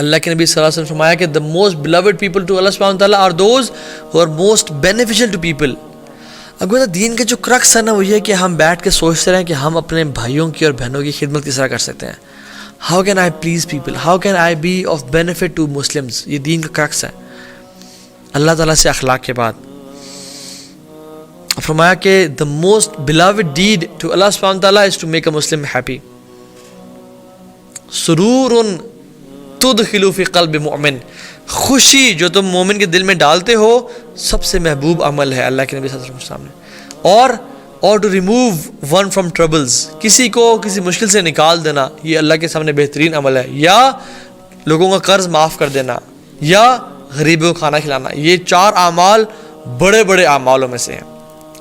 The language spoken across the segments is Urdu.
اللہ کے نبی صلی اللہ علیہ وسلم فرمایا کہ the most beloved people to Allah subhanahu wa ta'ala are those who are most beneficial to people. اگر دین کا جو کرکس ہے نا وہ یہ کہ ہم بیٹھ کے سوچتے رہیں کہ ہم اپنے بھائیوں کی اور بہنوں کی خدمت کس طرح کر سکتے ہیں. How can I please people? How can I be of benefit to Muslims? یہ دین کا کرکس ہے. اللہ تعالیٰ سے اخلاق کے بعد فرمایا کہ the most beloved deed to Allah subhanahu wa ta'ala is to make a Muslim happy. سرور تدخلو فی قلب مومن، خوشی جو تم مومن کے دل میں ڈالتے ہو سب سے محبوب عمل ہے اللہ کے نبی صلی اللہ علیہ وسلم کے سامنے. اور to remove one from troubles, کسی کو کسی مشکل سے نکال دینا، یہ اللہ کے سامنے بہترین عمل ہے. یا لوگوں کا قرض معاف کر دینا، یا غریبوں کو کھانا کھلانا، یہ 4 اعمال بڑے بڑے اعمالوں میں سے ہیں.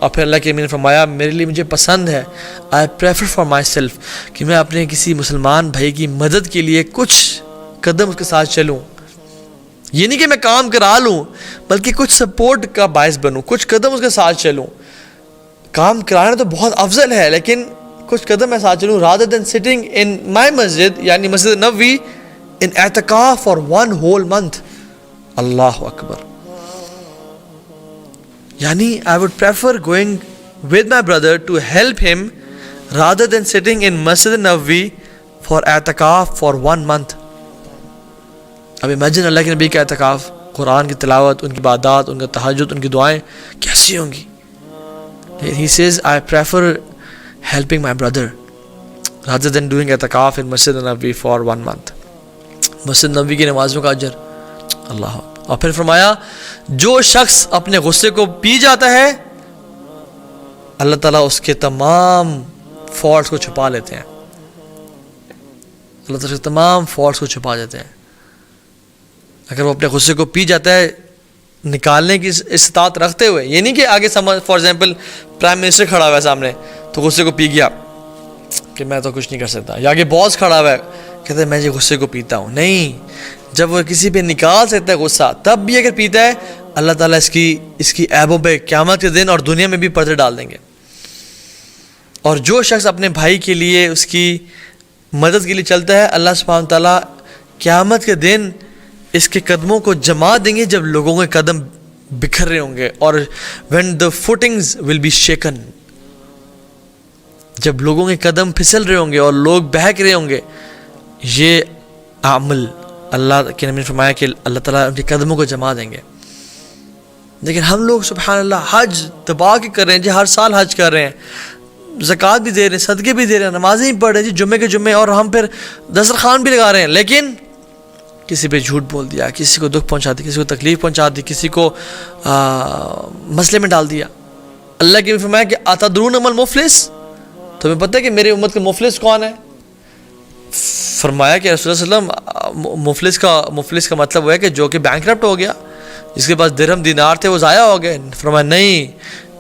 اور پھر اللہ کے نبی نے فرمایا میرے لیے مجھے پسند ہے I prefer for myself کہ میں اپنے کسی مسلمان بھائی کی مدد کے لیے کچھ قدم اس کے ساتھ چلوں. یہ نہیں کہ میں کام کرا لوں بلکہ کچھ سپورٹ کا باعث بنوں، کچھ قدم اس کے ساتھ چلوں. کام کرانا تو بہت افضل ہے لیکن کچھ قدم میں ساتھ چلوں. rather than sitting in my مسجد یعنی مسجد نبوی in اعتکاف for 1 whole month. اللہ اکبر. یعنی I would prefer going with my brother to help him rather than sitting in Masjid Nabawi for اعتکاف for 1 month. اب امیجن اللہ کے نبی کا اعتکاف، قرآن کی تلاوت، ان کی عبادات، ان کا تہجد، ان کی دعائیں کیسی ہوں گی. He says I prefer helping my brother rather than doing اعتکاف in Masjid Nabawi for 1 month. Masjid Nabawi کی نمازوں کا اجر اللہ. اور پھر فرمایا جو شخص اپنے غصے کو پی جاتا ہے اللہ تعالیٰ اس کے تمام فالٹس کو چھپا لیتے ہیں. اللہ تعالیٰ اس کے تمام فالٹس کو چھپا دیتے ہیں. اگر وہ اپنے غصے کو پی جاتا ہے نکالنے کی استطاعت رکھتے ہوئے، یہ نہیں کہ آگے فار ایگزامپل پرائم منسٹر کھڑا ہوا ہے سامنے تو غصے کو پی گیا کہ میں تو کچھ نہیں کر سکتا، یا آگے باس کھڑا ہوا ہے کہتے ہیں میں یہ غصے کو پیتا ہوں. نہیں، جب وہ کسی پہ نکال سکتا ہے غصہ تب بھی اگر پیتا ہے اللہ تعالیٰ اس کی عیبوں پہ قیامت کے دن اور دنیا میں بھی پردے ڈال دیں گے. اور جو شخص اپنے بھائی کے لیے اس کی مدد کے لیے چلتا ہے اللہ سبحانہ تعالیٰ قیامت کے دن اس کے قدموں کو جما دیں گے جب لوگوں کے قدم بکھر رہے ہوں گے. اور when the footings will be shaken، جب لوگوں کے قدم پھسل رہے ہوں گے اور لوگ بہک رہے ہوں گے، یہ عمل اللہ کے نبی نے فرمایا کہ اللہ تعالیٰ ان کے قدموں کو جما دیں گے. لیکن ہم لوگ سبحان اللہ حج دبا کے کر رہے ہیں جی، ہر سال حج کر رہے ہیں، زکوٰۃ بھی دے رہے ہیں، صدقے بھی دے رہے ہیں، نمازیں بھی پڑھ رہے ہیں جی جمعے کے جمعے، اور ہم پھر دسترخوان بھی لگا رہے ہیں، لیکن کسی پہ جھوٹ بول دیا، کسی کو دکھ پہنچا دیا، کسی کو تکلیف پہنچا دی، کسی کو مسئلے میں ڈال دیا. اللہ کے نبی نے فرمایا کہ اتدرون من المفلس، تمہیں پتہ ہے کہ میری امت کا مفلس کون ہے؟ فرمایا کہ رسول اللہ صلی اللہ علیہ وسلم مفلس کا مطلب وہ ہے کہ جو کہ بینکرپٹ ہو گیا، جس کے پاس درہم دینار تھے وہ ضائع ہو گئے. فرمایا نہیں،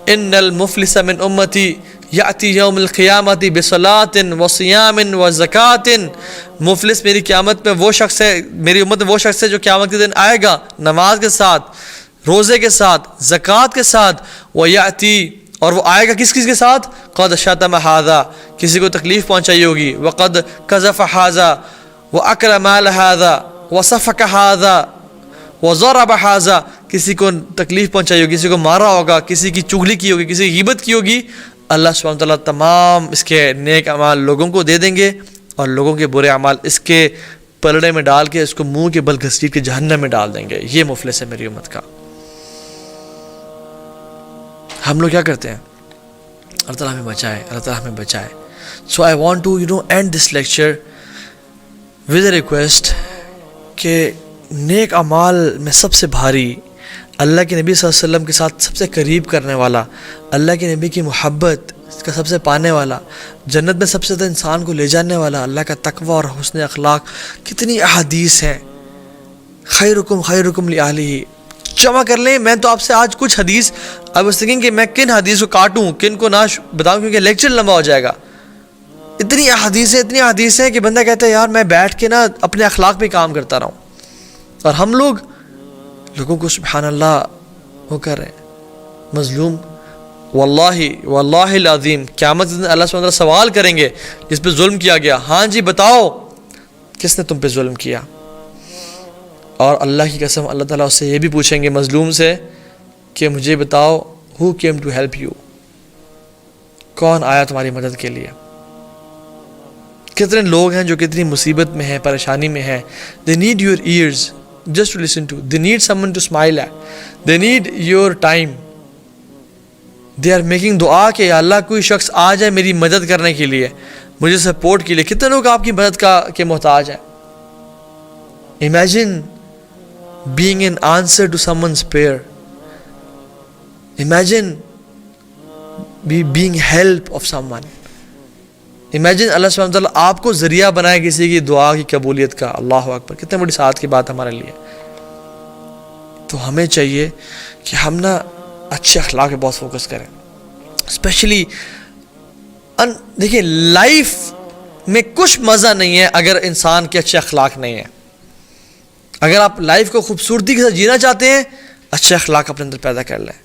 ان المفلس من امتی یاتی یوم القیامت بصلاۃ وصیام وزکوٰۃ. مفلس میری قیامت میں وہ شخص ہے، میری امت میں وہ شخص ہے جو قیامت کے دن آئے گا نماز کے ساتھ، روزے کے ساتھ، زکوٰۃ کے ساتھ، ویاتی، اور وہ آئے گا کس کے ساتھ؟ قد شتم ھذا، کسی کو تکلیف پہنچائی ہوگی، وقد قذف ھذا واکل مال ھذا وسفک ھذا وضرب ھذا، کسی کو تکلیف پہنچائی ہوگی، کسی کو مارا ہوگا، کسی کی چغلی کی ہوگی، کسی کی غیبت کی ہوگی. اللہ سبحانہ وتعالیٰ تمام اس کے نیک اعمال لوگوں کو دے دیں گے اور لوگوں کے برے اعمال اس کے پلڑے میں ڈال کے اس کو منہ کے بل گھسیٹ کے جہنم میں ڈال دیں گے. یہ مفلس ہے میری امت کا. ہم لوگ کیا کرتے ہیں؟ اللہ تعالیٰ ہمیں بچائے، اللہ تعالیٰ ہمیں بچائے. So I want to end this lecture with a request کہ نیک اعمال میں سب سے بھاری، اللہ کے نبی صلی اللہ علیہ وسلم کے ساتھ سب سے قریب کرنے والا، اللہ کے نبی کی محبت کا سب سے پانے والا، جنت میں سب سے زیادہ انسان کو لے جانے والا اللہ کا تقوی اور حسن اخلاق. کتنی احادیث ہیں، خیرکم خیرکم لأہلہ. جمع کر لیں. میں تو آپ سے آج کچھ حدیث اب اس کہ میں کن حدیث کو کاٹوں کن کو نہ بتاؤں کیونکہ لیکچر لمبا ہو جائے گا. اتنی احادیث ہیں کہ بندہ کہتا ہے یار میں بیٹھ کے نا اپنے اخلاق پہ کام کرتا رہوں. اور ہم لوگوں کو سبحان اللہ وہ کر رہے ہیں مظلوم. واللہ العظیم قیامت دن اللہ سبحانہ وتعالیٰ سوال کریں گے جس پہ ظلم کیا گیا، ہاں جی بتاؤ کس نے تم پہ ظلم کیا. اور اللہ کی قسم اللہ تعالیٰ اس سے یہ بھی پوچھیں گے مظلوم سے کہ مجھے بتاؤ who came to help you, کون آیا تمہاری مدد کے لیے. کتنے لوگ ہیں جو کتنی مصیبت میں ہیں, پریشانی میں ہیں. they need your ears just to listen to, they need someone to smile at, they need your time, they are making دعا کہ یا اللہ کوئی شخص آ جائے میری مدد کرنے کے لیے, مجھے سپورٹ کے لیے. کتنے لوگ آپ کی مدد کے محتاج ہیں. imagine being an answer to someone's prayer, imagine being help of someone, imagine اللہ سبحانہ وتعالیٰ آپ کو ذریعہ بنائے کسی کی دعا کی قبولیت کا. اللہ اکبر, کتنے بڑی سعادت کی بات ہمارے لیے. تو ہمیں چاہیے کہ ہم نا اچھے اخلاق پہ بہت فوکس کریں. اسپیشلی دیکھیں لائف میں کچھ مزہ نہیں ہے اگر انسان کے اچھے اخلاق نہیں ہیں. اگر آپ لائف کو خوبصورتی کے ساتھ جینا چاہتے ہیں اچھے اخلاق اپنے اندر پیدا کر لیں.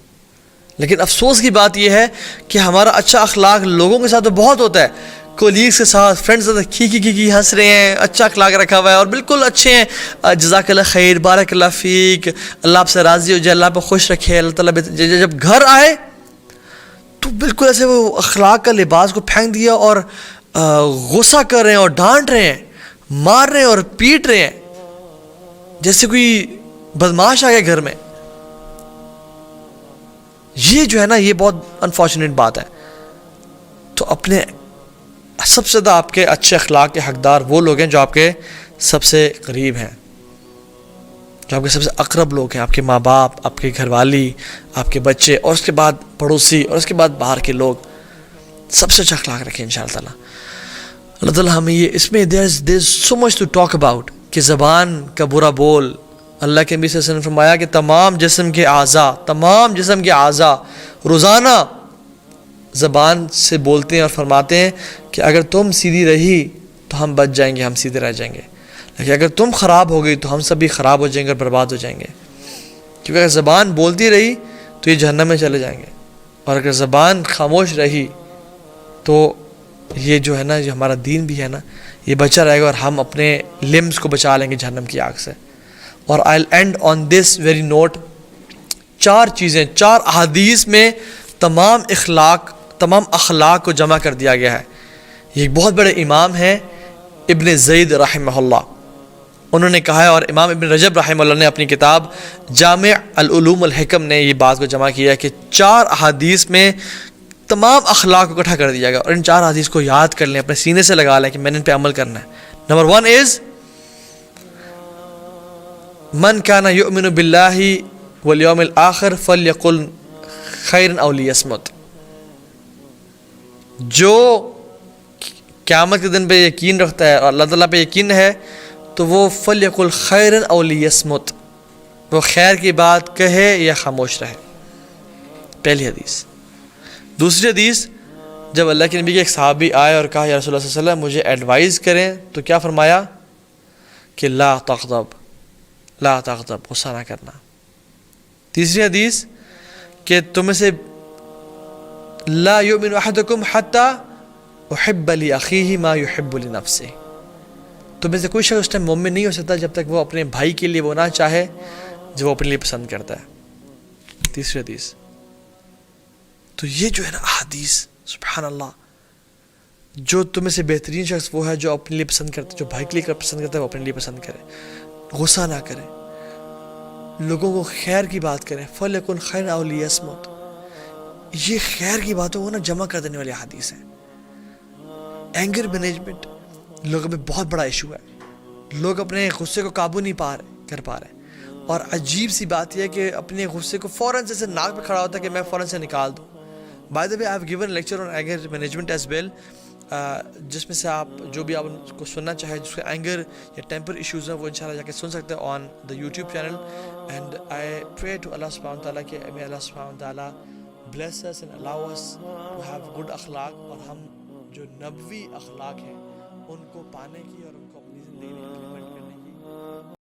لیکن افسوس کی بات یہ ہے کہ ہمارا اچھا اخلاق لوگوں کے ساتھ تو بہت ہوتا ہے, کولیگس کے ساتھ, فرینڈس کے ساتھ کھی ہنس رہے ہیں, اچھا اخلاق رکھا ہوا ہے اور بالکل اچھے ہیں, جزاک اللہ خیر, بارک اللہ فیک, اللہ آپ سے راضی ہو جائے, اللہ آپ کو خوش رکھے, اللہ تعالیٰ. جب گھر آئے تو بالکل ایسے وہ اخلاق کا لباس کو پھینک دیا اور غصہ کر رہے ہیں اور ڈانٹ رہے ہیں, مار رہے ہیں اور پیٹ رہے ہیں جیسے کوئی بدماش آ گیا گھر میں. یہ جو ہے نا یہ بہت انفارچونیٹ بات ہے. تو اپنے سب سے زیادہ آپ کے اچھے اخلاق کے حقدار وہ لوگ ہیں جو آپ کے سب سے قریب ہیں, جو آپ کے سب سے اقرب لوگ ہیں, آپ کے ماں باپ, آپ کے گھر والی, آپ کے بچے, اور اس کے بعد پڑوسی, اور اس کے بعد باہر کے لوگ. سب سے اچھا اخلاق رکھیں انشاءاللہ تعالیٰ. اللہ تعالیٰ ہمیں یہ اس میں there is so much to talk about کہ زبان کا برا بول. اللہ کے نبی صلی اللہ علیہ وسلم نے فرمایا کہ تمام جسم کے اعضاء روزانہ زبان سے بولتے ہیں اور فرماتے ہیں کہ اگر تم سیدھی رہی تو ہم بچ جائیں گے, ہم سیدھے رہ جائیں گے, لیکن اگر تم خراب ہو گئی تو ہم سب بھی خراب ہو جائیں گے اور برباد ہو جائیں گے. کیونکہ اگر زبان بولتی رہی تو یہ جہنم میں چلے جائیں گے, اور اگر زبان خاموش رہی تو یہ جو ہے نا جو ہمارا دین بھی ہے نا یہ بچا رہے گا, اور ہم اپنے لمز کو بچا لیں گے جہنم کی آگ سے. اور I'll end on this very note. 4 احادیث میں تمام اخلاق کو جمع کر دیا گیا ہے. یہ ایک بہت بڑے امام ہیں ابن زید رحمہ اللہ, انہوں نے کہا ہے, اور امام ابن رجب رحمہ اللہ نے اپنی کتاب جامع العلوم الحکم نے یہ بات کو جمع کیا ہے کہ 4 احادیث میں تمام اخلاق کو اکٹھا کر دیا گیا. اور ان 4 حدیث کو یاد کر لیں, اپنے سینے سے لگا لیں کہ میں نے ان پہ عمل کرنا ہے. نمبر 1 از من کان یؤمن باللہ والیوم الآخر فلیقل خیرا او لیصمت. جو قیامت کے دن پہ یقین رکھتا ہے اور اللہ تعالیٰ پہ یقین ہے تو وہ فلیقل خیرا او لیصمت, وہ خیر کی بات کہے یا خاموش رہے. پہلی حدیث. دوسری حدیث, جب اللہ کے نبی کے ایک صحابی آئے اور کہا یا رسول اللہ صلی اللہ علیہ وسلم مجھے ایڈوائز کریں, تو کیا فرمایا کہ لا تغضب, غصہ نہ کرنا. تیسری حدیث کہ تم سے لا یؤمن احدکم حتی احب لاخیہ ما یحب لنفسہ, تم میں سے کوئی شخص اس ٹائم مومن نہیں ہو سکتا جب تک وہ اپنے بھائی کے لیے وہ نہ چاہے جو وہ اپنے لیے پسند کرتا ہے. تیسری حدیث. تو یہ جو ہے نا احادیث سبحان اللہ, جو تم میں سے بہترین شخص وہ ہے جو اپنے لیے پسند کرتا ہے, جو بھائی کے لیے پسند کرتا ہے وہ اپنے لیے پسند کرے, غصہ نہ کرے, لوگوں کو خیر کی بات کریں. فلیکن خیر او لیصمت, یہ خیر کی باتوں کو نا جمع کر دینے والی حدیث ہیں. اینگر مینجمنٹ لوگوں میں بہت بڑا ایشو ہے, لوگ اپنے غصے کو قابو نہیں کر پا رہے, اور عجیب سی بات یہ ہے کہ اپنے غصے کو فوراً سے ناک پہ کھڑا ہوتا ہے کہ میں فوراً سے نکال دوں. By the way I have given lecture on anger management as well, جس میں سے آپ جو بھی آپ کو سننا چاہے جس کے اینگر یا ٹیمپر ایشوز ہیں وہ انشاءاللہ جا کے سن سکتے ہیں on the YouTube channel. And I pray to اللہ سبحانہ وتعالیٰ کہ may اللہ سبحانہ وتعالیٰ bless us and allow us to have good اخلاق, اور ہم جو نبوی اخلاق ہیں ان کو پانے کی اور ان کو اپنی زندگی میں